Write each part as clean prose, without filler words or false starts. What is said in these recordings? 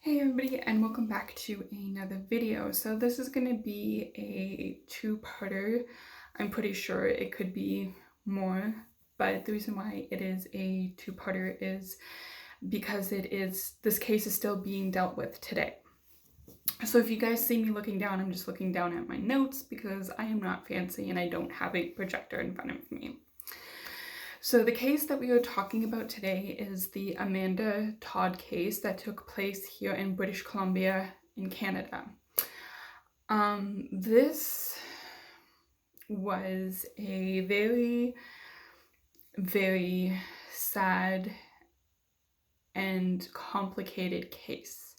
Hey everybody, and welcome back to another video. So this is going to be a two-parter. I'm pretty sure it could be more, but the reason why it is a two-parter is because this case is still being dealt with today. So if you guys see me looking down, I'm just looking down at my notes because I am not fancy and I don't have a projector in front of me. So the case that we are talking about today is the Amanda Todd case that took place here in British Columbia in Canada. This was a very, very sad and complicated case.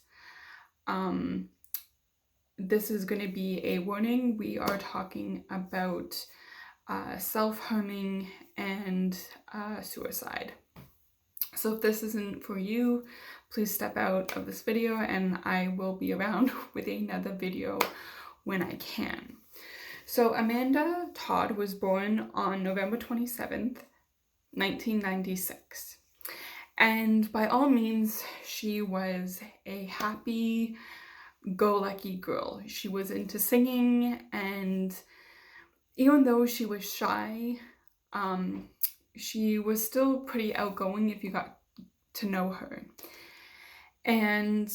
This is going to be a warning. We are talking about self-harming and suicide. So if this isn't for you, please step out of this video and I will be around with another video when I can. So Amanda Todd was born on November 27th, 1996. And by all means, she was a happy-go-lucky girl. She was into singing, and even though she was shy, she was still pretty outgoing if you got to know her. And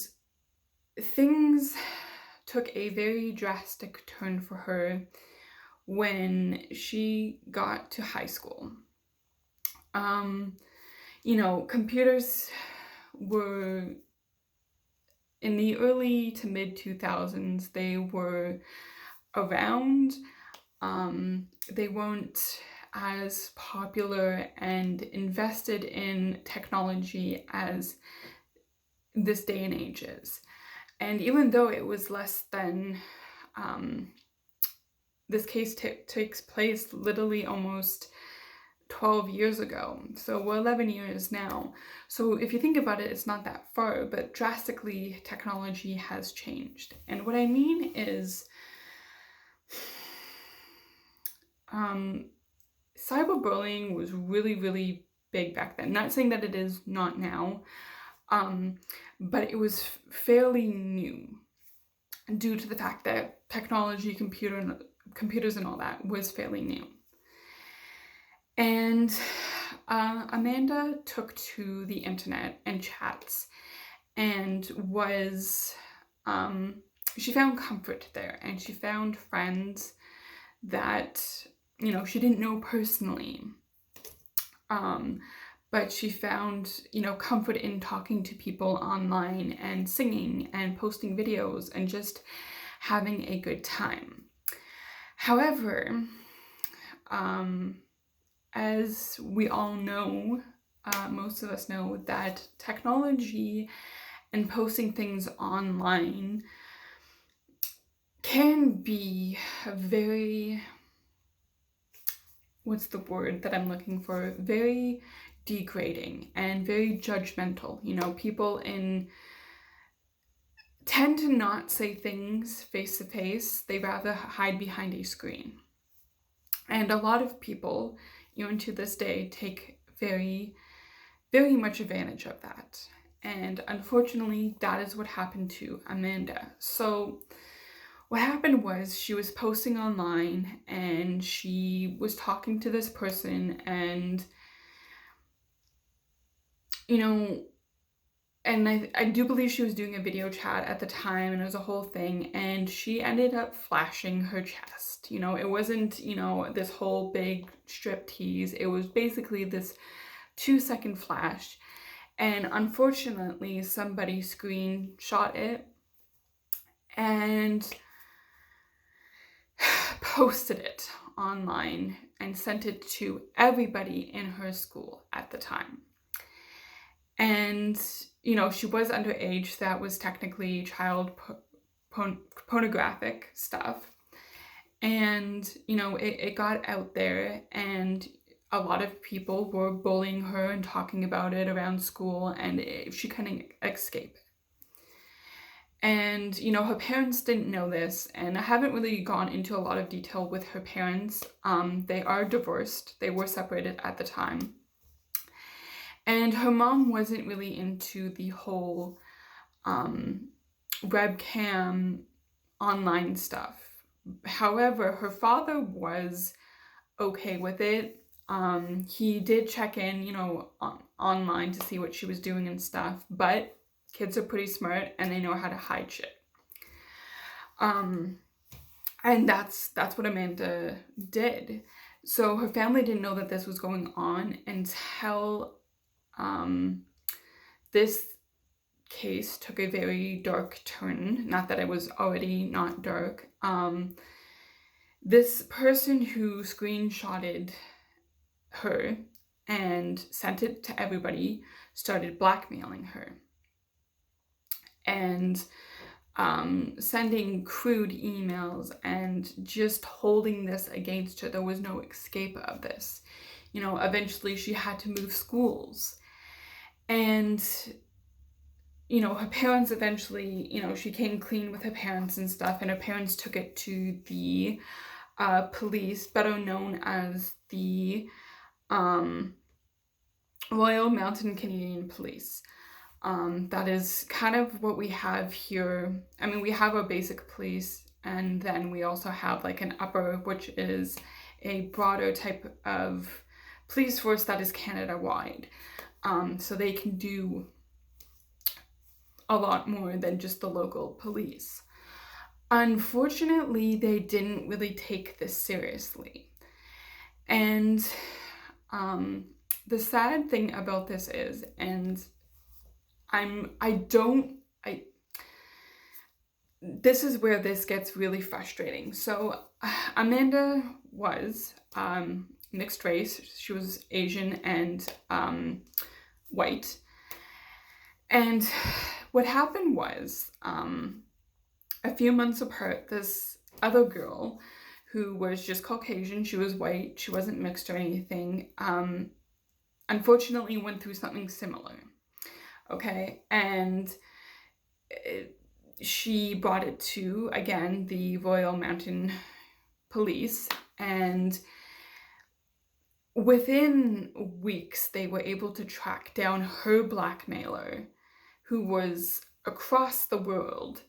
things took a very drastic turn for her when she got to high school. Computers were in the early to mid 2000s, they were around. They weren't as popular and invested in technology as this day and age is. And even though it was less than, this case takes place literally almost 12 years ago. So we're 11 years now. So if you think about it, it's not that far, but drastically technology has changed. And what I mean is, cyberbullying was really, really big back then. Not saying that it is not now, but it was fairly new due to the fact that technology, computers and all that was fairly new. And Amanda took to the internet and chats and she found comfort there, and she found friends that, she didn't know personally, but she found, comfort in talking to people online and singing and posting videos and just having a good time. However, as we all know, most of us know that technology and posting things online can be very, what's the word that I'm looking for? Very degrading and very judgmental. People tend to not say things face to face. They rather hide behind a screen. And a lot of people, even to this day, take very, very much advantage of that. And unfortunately, that is what happened to Amanda. So what happened was she was posting online and she was talking to this person, and I do believe she was doing a video chat at the time, and it was a whole thing, and she ended up flashing her chest. It wasn't, this whole big strip tease. It was basically this 2-second flash, and unfortunately somebody screenshot it and posted it online and sent it to everybody in her school at the time. And, she was underage, so that was technically child pornographic stuff. And, it got out there, and a lot of people were bullying her and talking about it around school, and she couldn't escape it. And, her parents didn't know this, and I haven't really gone into a lot of detail with her parents. They are divorced. They were separated at the time. And her mom wasn't really into the whole webcam online stuff. However, her father was okay with it. He did check in, online to see what she was doing and stuff, but kids are pretty smart and they know how to hide shit. And that's what Amanda did. So her family didn't know that this was going on until this case took a very dark turn. Not that it was already not dark. This person who screenshotted her and sent it to everybody started blackmailing her and sending crude emails and just holding this against her. There was no escape of this. Eventually she had to move schools. And, her parents eventually, she came clean with her parents and stuff, and her parents took it to the police, better known as the Royal Mountain Canadian Police. That is kind of what we have here. I mean, we have our basic police, and then we also have like an upper, which is a broader type of police force that is Canada-wide. So they can do a lot more than just the local police. Unfortunately, they didn't really take this seriously. And the sad thing about this is, and this is where this gets really frustrating. So Amanda was mixed race. She was Asian and white. And what happened was, a few months apart, this other girl who was just Caucasian, she was white, she wasn't mixed or anything, unfortunately went through something similar. Okay, and she brought it to, again, the Royal Mountain Police, and within weeks they were able to track down her blackmailer, who was across the world,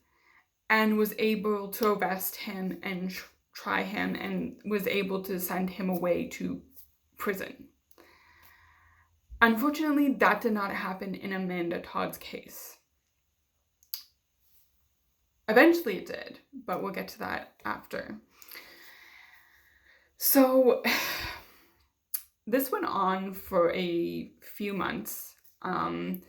and was able to arrest him and try him, and was able to send him away to prison. Unfortunately, that did not happen in Amanda Todd's case. Eventually it did, but we'll get to that after. So this went on for a few months, and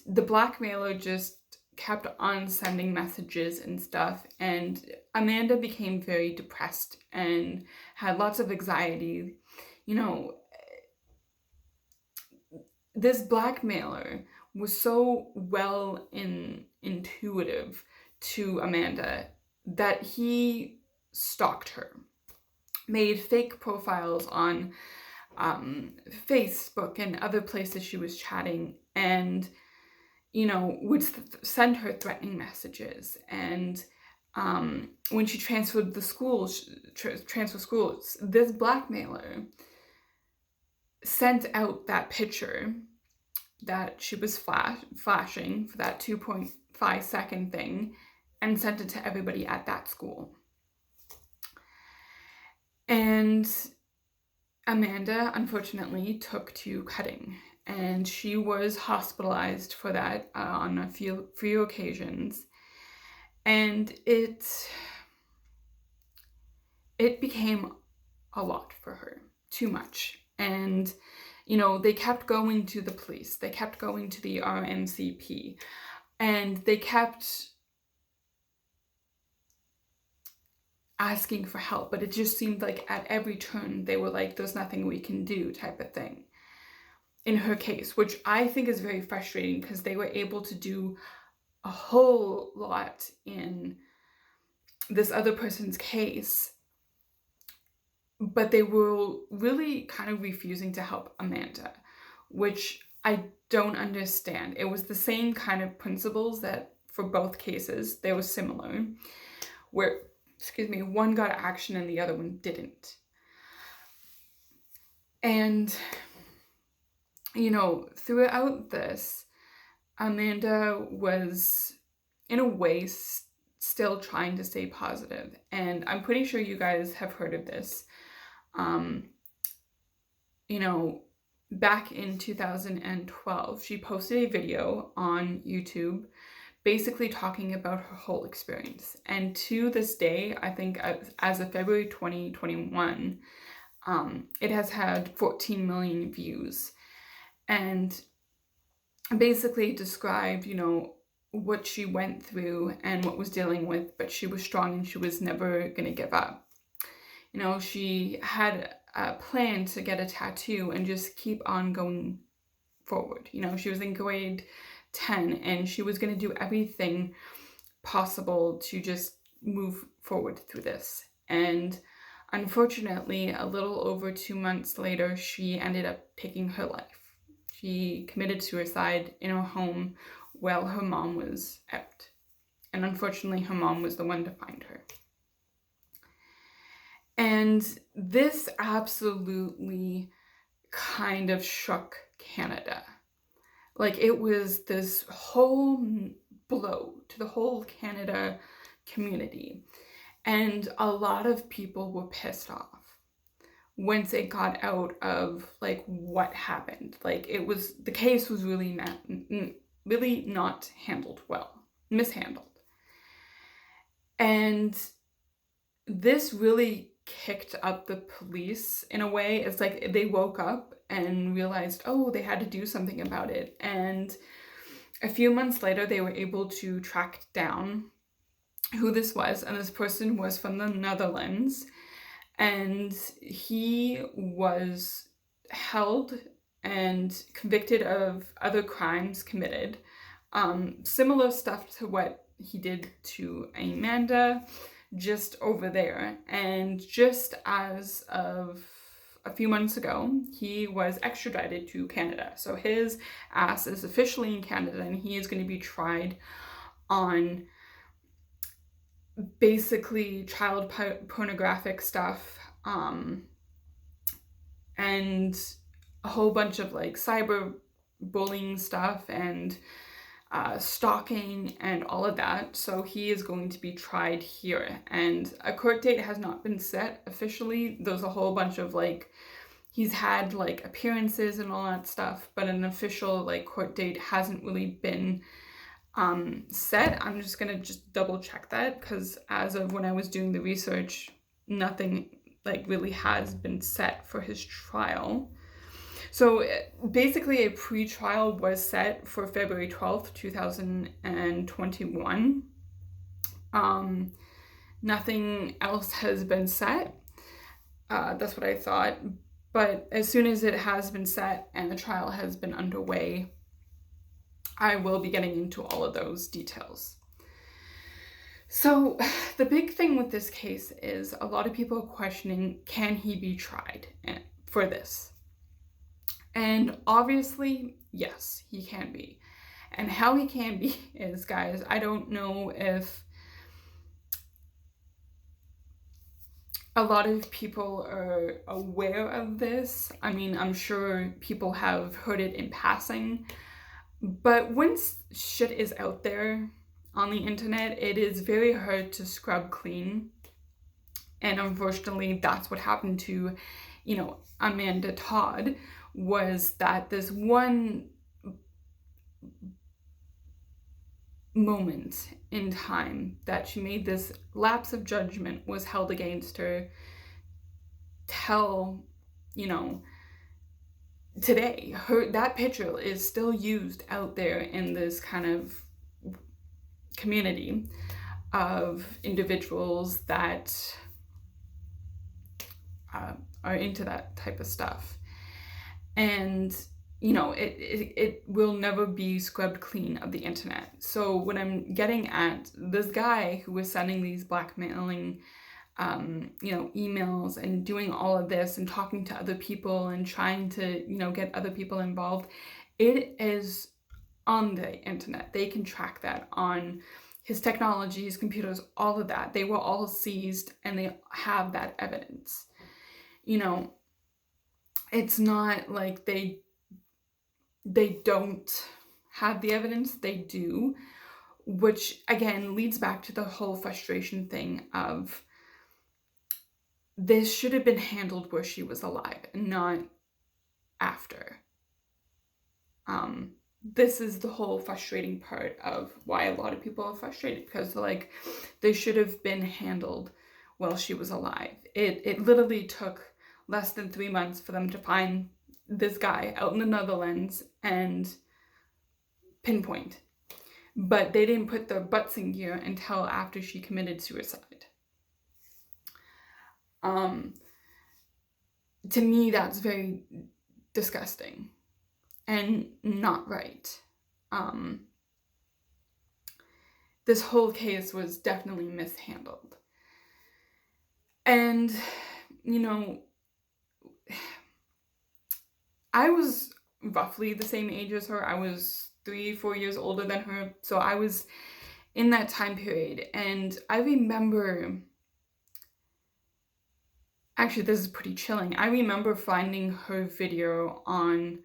the blackmailer just kept on sending messages and stuff, and Amanda became very depressed and had lots of anxiety. This blackmailer was so well intuitive to Amanda that he stalked her, made fake profiles on Facebook and other places she was chatting, and would send her threatening messages. And when she transferred schools, this blackmailer sent out that picture that she was flashing for that 2.5 second thing, and sent it to everybody at that school. And Amanda, unfortunately, took to cutting, and she was hospitalized for that on a few occasions. And it became a lot for her, too much. And they kept going to the police, they kept going to the RMCP, and they kept asking for help, but it just seemed like at every turn they were like, there's nothing we can do, type of thing in her case, which I think is very frustrating, because they were able to do a whole lot in this other person's case, but they were really kind of refusing to help Amanda, which I don't understand. It was the same kind of principles that for both cases, they were similar, where, one got action and the other one didn't. And, throughout this, Amanda was, in a way, still trying to stay positive. And I'm pretty sure you guys have heard of this. You know, back in 2012, she posted a video on YouTube basically talking about her whole experience. And to this day, I think as of February 2021, it has had 14 million views. And basically described, what she went through and what was dealing with, but she was strong and she was never going to give up. She had a plan to get a tattoo and just keep on going forward. She was in grade 10 and she was going to do everything possible to just move forward through this. And unfortunately, a little over 2 months later, she ended up taking her life. She committed suicide in her home while her mom was out. And unfortunately, her mom was the one to find her. And this absolutely kind of shook Canada. Like, it was this whole blow to the whole Canada community. And a lot of people were pissed off once it got out of, like, what happened. Like, the case was really not handled well, mishandled. And this really kicked up the police in a way. It's like they woke up and realized, oh, they had to do something about it. And a few months later, they were able to track down who this was. And this person was from the Netherlands. And he was held and convicted of other crimes committed. Similar stuff to what he did to Amanda, just over there. And just as of a few months ago, he was extradited to Canada. So his ass is officially in Canada, and he is going to be tried on basically child pornographic stuff, and a whole bunch of like cyber bullying stuff and stalking and all of that. So he is going to be tried here, and a court date has not been set officially. There's a whole bunch of like, he's had like appearances and all that stuff, but an official like court date hasn't really been set. I'm just gonna double check that, because as of when I was doing the research, nothing like really has been set for his trial. So basically a pre-trial was set for February 12th, 2021. Nothing else has been set. That's what I thought. But as soon as it has been set and the trial has been underway, I will be getting into all of those details. So the big thing with this case is a lot of people are questioning, can he be tried for this? And obviously, yes, he can be. And how he can be is, guys, I don't know if a lot of people are aware of this. I mean, I'm sure people have heard it in passing. But once shit is out there on the internet, it is very hard to scrub clean. And unfortunately, that's what happened to, Amanda Todd, was that this one moment in time that she made this lapse of judgment was held against her till, today. That picture is still used out there in this kind of community of individuals that are into that type of stuff. And it will never be scrubbed clean of the internet. So what I'm getting at, this guy who was sending these blackmailing emails and doing all of this and talking to other people and trying to, get other people involved, it is on the internet. They can track that on his technology, his computers, all of that. They were all seized and they have that evidence. It's not like they don't have the evidence, they do, which again leads back to the whole frustration thing of this should have been handled where she was alive and not after. This is the whole frustrating part of why a lot of people are frustrated, because like they should have been handled while she was alive. It literally took less than 3 months for them to find this guy out in the Netherlands and pinpoint. But they didn't put their butts in gear until after she committed suicide. To me, that's very disgusting and not right. This whole case was definitely mishandled. And, you know, I was roughly the same age as her. I was 3-4 years older than her. So I was in that time period. And I remember, actually, this is pretty chilling. I remember finding her video on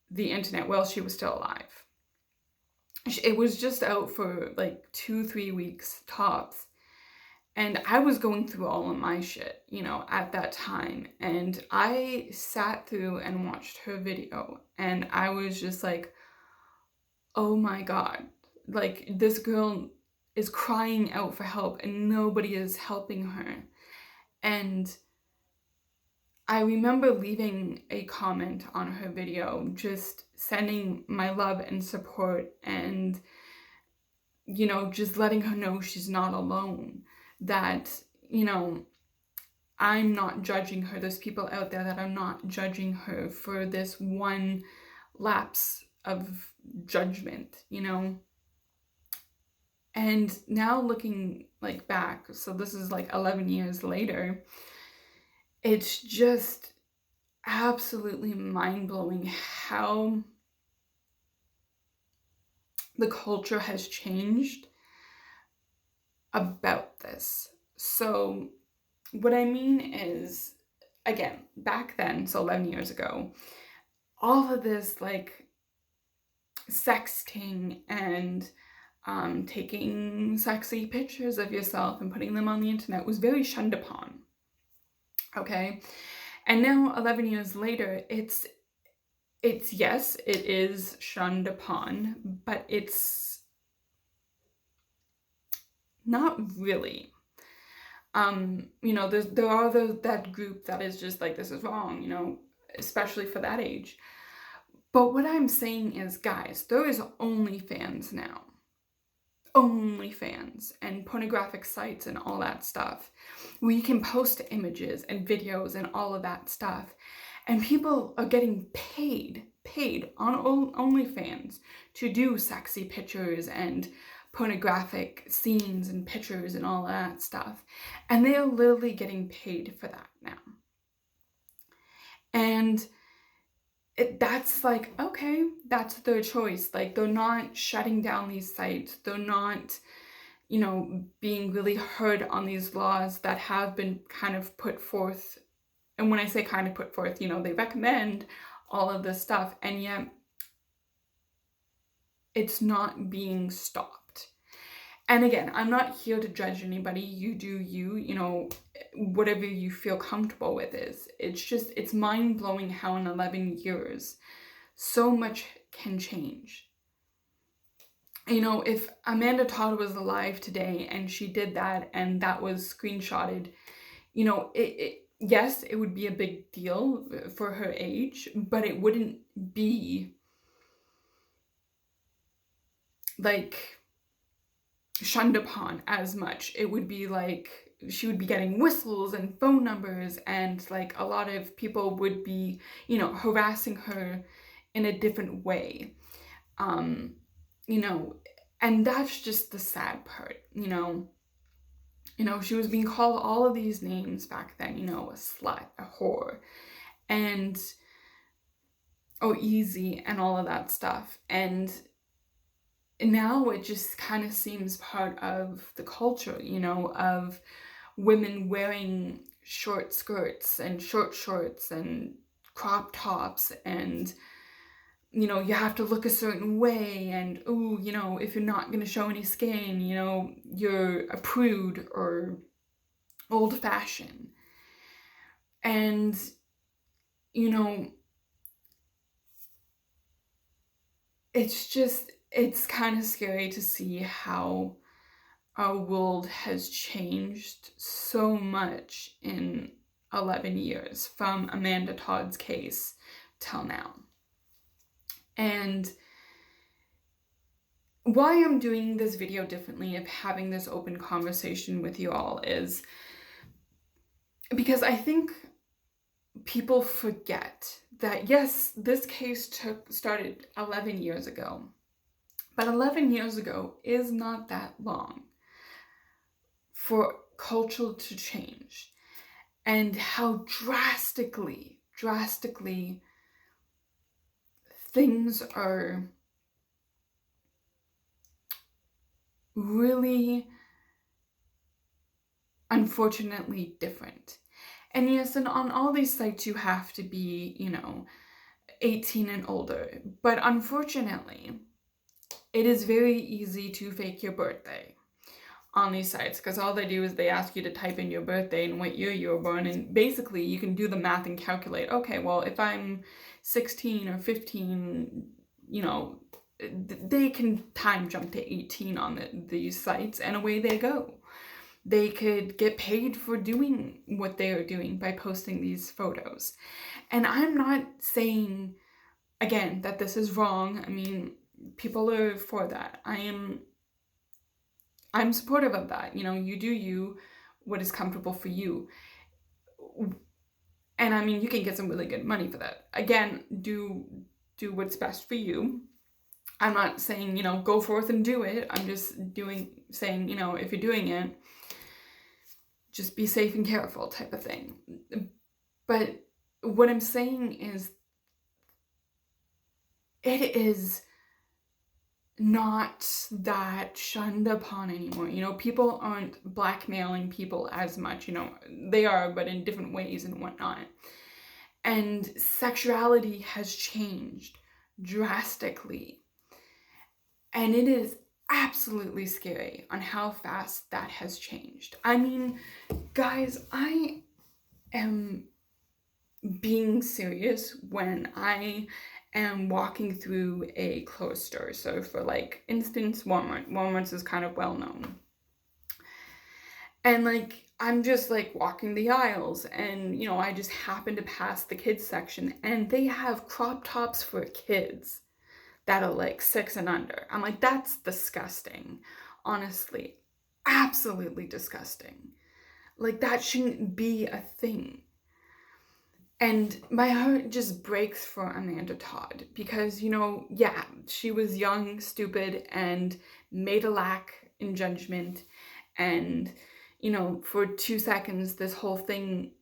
the internet while she was still alive. It was just out for like 2-3 weeks tops. And I was going through all of my shit, you know, at that time. And I sat through and watched her video. And I was just like, oh my God. Like, this girl is crying out for help and nobody is helping her. And I remember leaving a comment on her video, just sending my love and support and, you know, just letting her know she's not alone. That, you know, I'm not judging her. There's people out there that are not judging her for this one lapse of judgment, you know. And now looking like back, so this is like 11 years later, it's just absolutely mind-blowing how the culture has changed about this. So what I mean is, again, back then, so 11 years ago, all of this like sexting and taking sexy pictures of yourself and putting them on the internet was very shunned upon. Okay? And now 11 years later, it's yes, it is shunned upon, but it's not really. You know, there are that group that is just like, this is wrong, you know, especially for that age. But what I'm saying is, guys, there is OnlyFans now. OnlyFans and pornographic sites and all that stuff, where you can post images and videos and all of that stuff. And people are getting paid on OnlyFans to do sexy pictures and pornographic scenes and pictures and all that stuff. And they are literally getting paid for that now. And that's like, okay, that's their choice. Like, they're not shutting down these sites. They're not, you know, being really hard on these laws that have been kind of put forth. And when I say kind of put forth, you know, they recommend all of this stuff, and yet it's not being stopped. And again, I'm not here to judge anybody. You do you, you know, whatever you feel comfortable with is. It's just, it's mind-blowing how in 11 years, so much can change. You know, if Amanda Todd was alive today and she did that and that was screenshotted, you know, yes, it would be a big deal for her age, but it wouldn't be like shunned upon as much. It would be like she would be getting whistles and phone numbers, and like a lot of people would be, you know, harassing her in a different way. You know, and that's just the sad part, you know. You know, she was being called all of these names back then, you know, a slut, a whore, and easy and all of that stuff. And now it just kind of seems part of the culture, you know, of women wearing short skirts and short shorts and crop tops and you know, you have to look a certain way, and, ooh, you know, if you're not going to show any skin, you know, you're a prude or old-fashioned. And, you know, it's kind of scary to see how our world has changed so much in 11 years from Amanda Todd's case till now. And why I'm doing this video differently, of having this open conversation with you all, is because I think people forget that, yes, this case started 11 years ago, but 11 years ago is not that long for culture to change, and how drastically things are really, unfortunately, different. And yes, and on all these sites you have to be, you know, 18 and older, but unfortunately it is very easy to fake your birthday on these sites, because all they do is they ask you to type in your birthday and what year you were born, and basically you can do the math and calculate, okay, well, if I'm 16 or 15, you know, they can time jump to 18 on these sites, and away they go. They could get paid for doing what they are doing by posting these photos. And I'm not saying, again, that this is wrong. I mean, people are for that. I'm supportive of that. You know, you do you, what is comfortable for you. And I mean, you can get some really good money for that. Again, do what's best for you. I'm not saying, you know, go forth and do it. I'm just saying, you know, if you're doing it, just be safe and careful, type of thing. But what I'm saying is, it is not that shunned upon anymore. You know, people aren't blackmailing people as much. You know, they are, but in different ways and whatnot. And sexuality has changed drastically. And it is absolutely scary on how fast that has changed. I mean, guys, I am being serious when I am walking through a clothes store. So for, like, instance, Walmart's is kind of well known. And, like, I'm just, like, walking the aisles, and, you know, I just happen to pass the kids section, and they have crop tops for kids that are, like, 6 and under. I'm like, that's disgusting. Honestly, absolutely disgusting. Like, that shouldn't be a thing. And my heart just breaks for Amanda Todd, because, you know, yeah, she was young, stupid, and made a lack in judgment. And, you know, for 2 seconds, this whole thing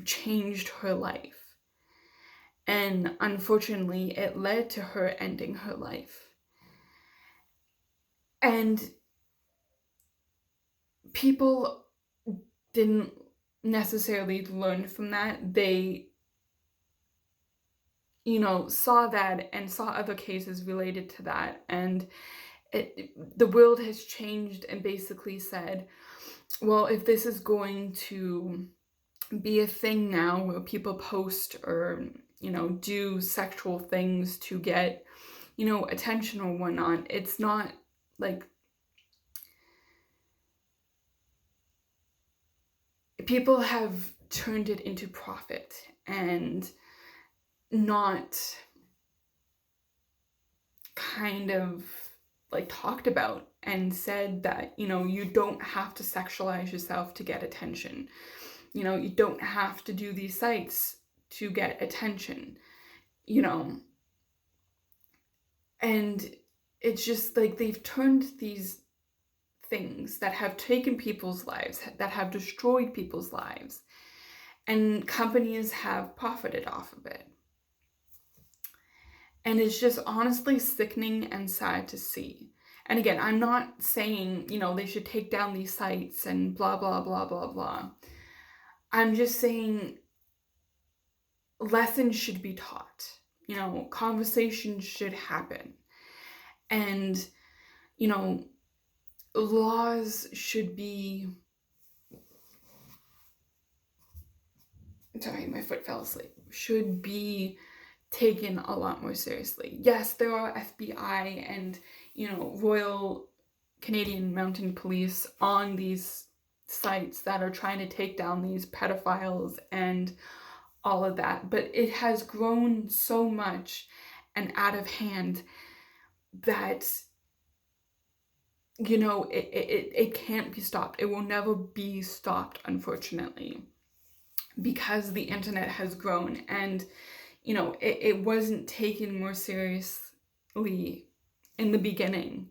changed her life. And unfortunately, it led to her ending her life. And people didn't necessarily learn from that. They, you know, saw that and saw other cases related to that. And the world has changed, and basically said, well, if this is going to be a thing now where people post or, you know, do sexual things to get, you know, attention or whatnot, it's not like, people have turned it into profit and not kind of, like, talked about and said that, you know, you don't have to sexualize yourself to get attention. You know, you don't have to do these sites to get attention, you know. And it's just like, they've turned these things that have taken people's lives, that have destroyed people's lives, and companies have profited off of it. And it's just honestly sickening and sad to see. And again, I'm not saying, you know, they should take down these sites and blah, blah, blah, blah, blah. I'm just saying lessons should be taught. you know, conversations should happen. And, you know, laws should be... Sorry, my foot fell asleep. Should be taken a lot more seriously. Yes, there are FBI and, you know, Royal Canadian Mounted Police on these sites that are trying to take down these pedophiles and all of that, but it has grown so much and out of hand that, you know, it can't be stopped. It will never be stopped, unfortunately, because the internet has grown. And, you know, it wasn't taken more seriously in the beginning.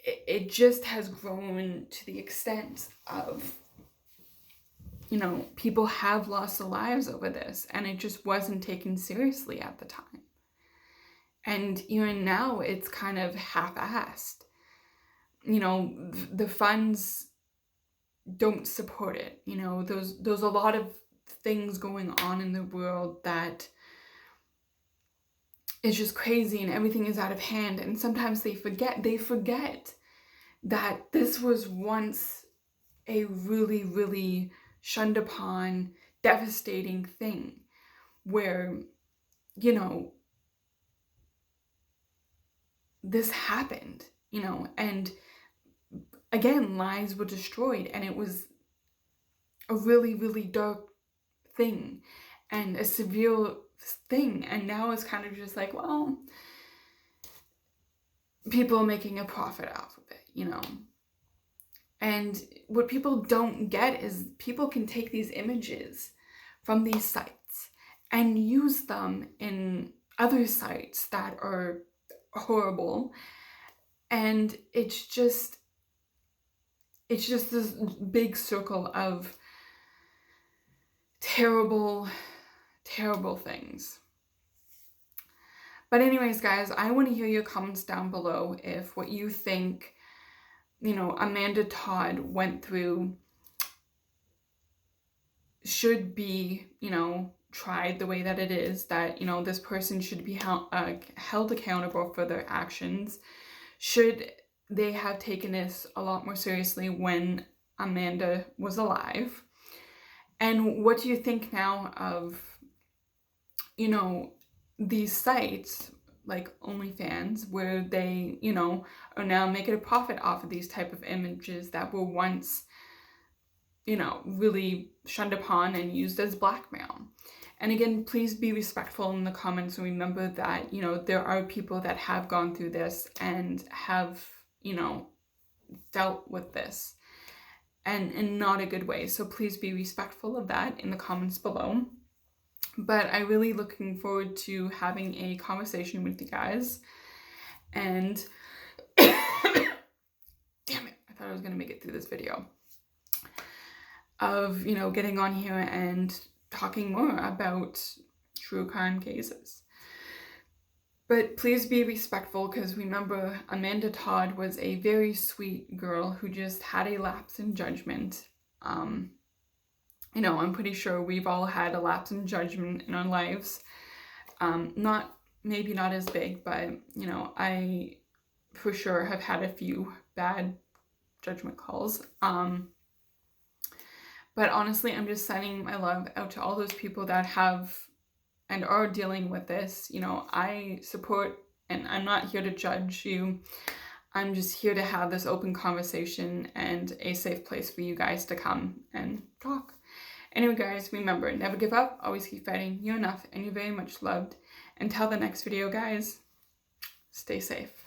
It just has grown to the extent of, you know, people have lost their lives over this, and it just wasn't taken seriously at the time. And even now it's kind of half-assed. You know, the funds don't support it. You know, there's a lot of things going on in the world that is just crazy, and everything is out of hand. And sometimes they forget that this was once a really, really shunned upon, devastating thing where, you know, this happened, you know, and again, lives were destroyed, and it was a really, really dark thing and a severe thing. And now it's kind of just like, well, people are making a profit off of it, you know. And what people don't get is people can take these images from these sites and use them in other sites that are horrible. And it's just this big circle of terrible, terrible things. But anyways, guys, I want to hear your comments down below if what you think, you know, Amanda Todd went through should be, you know, tried the way that it is, that, you know, this person should be held accountable for their actions. Should they have taken this a lot more seriously when Amanda was alive? And what do you think now of, you know, these sites like OnlyFans, where they, you know, are now making a profit off of these type of images that were once, you know, really shunned upon and used as blackmail? And again, please be respectful in the comments, and remember that, you know, there are people that have gone through this and have, you know, dealt with this and in not a good way. So please be respectful of that in the comments below. But I'm really looking forward to having a conversation with you guys. And damn it, I thought I was gonna make it through this video. Of, you know, getting on here and talking more about true crime cases. But please be respectful, because remember, Amanda Todd was a very sweet girl who just had a lapse in judgment. You know, I'm pretty sure we've all had a lapse in judgment in our lives. Maybe not as big, but, you know, I for sure have had a few bad judgment calls. But honestly, I'm just sending my love out to all those people that have and are dealing with this. You know, I support, and I'm not here to judge you. I'm just here to have this open conversation and a safe place for you guys to come and talk. Anyway, guys, remember, never give up, always keep fighting. You're enough, and you're very much loved. Until the next video, guys, stay safe.